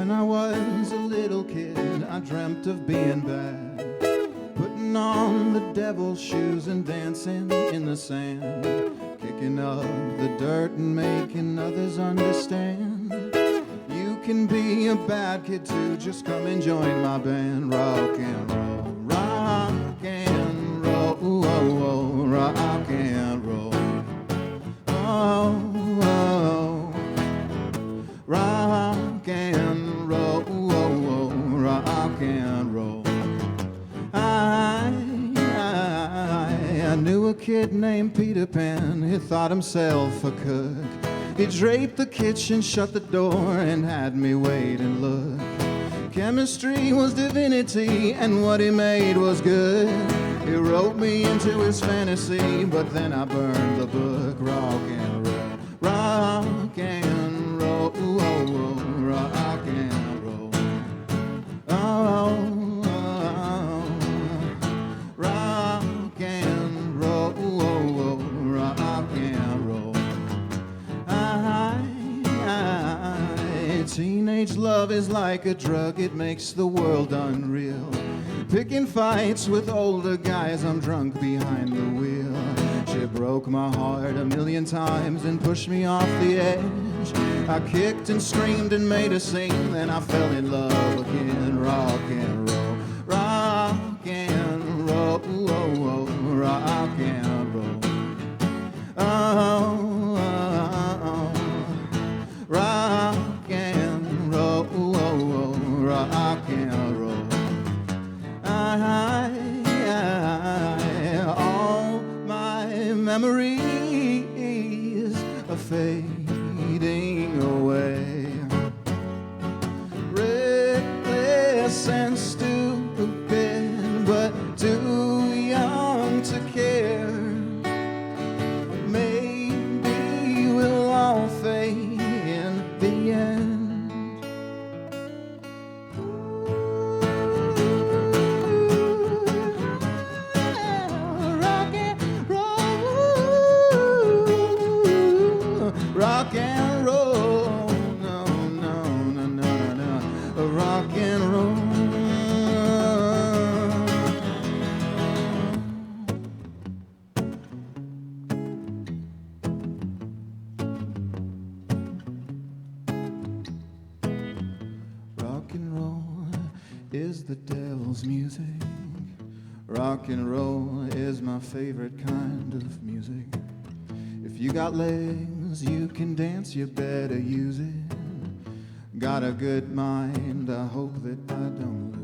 When I was a little kid, I dreamt of being bad, putting on the devil's shoes and dancing in the sand, kicking up the dirt and making others understand. You can be a bad kid too, just come and join my band. Rock and roll, rock and roll, ooh, oh, oh, rock and roll, oh, oh, rock and roll, ooh, oh, oh, rock and roll. I knew a kid named Peter Pan. He thought himself a cook. He draped the kitchen, shut the door, and had me wait and look. Chemistry was divinity, and what he made was good. He wrote me into his fantasy, but then I burned the book. Rock and roll, rock and roll, ooh, oh, oh, rock and roll, oh, oh, rock and roll, ooh, oh, oh, rock and roll. Teenage love is like a drug, it makes the world unreal. Picking fights with older guys, I'm drunk behind the wheel. She broke my heart 1,000,000 times and pushed me off the edge. I kicked and screamed and made a scene, then I fell in love again. Rock and roll, rock and roll, ooh, oh, oh, rock and roll, oh, oh, oh, rock and roll, ooh, oh, oh, rock and roll. All my memories are fading away. Reckless and stupid, but too young to care. Maybe we'll all fade in the end. Rock and roll, no, no, no, no, no, no, rock and roll. Rock and roll is the devil's music. Rock and roll is my favorite kind of music. If you got legs, you can dance, you better use it. Got a good mind, I hope that I don't lose.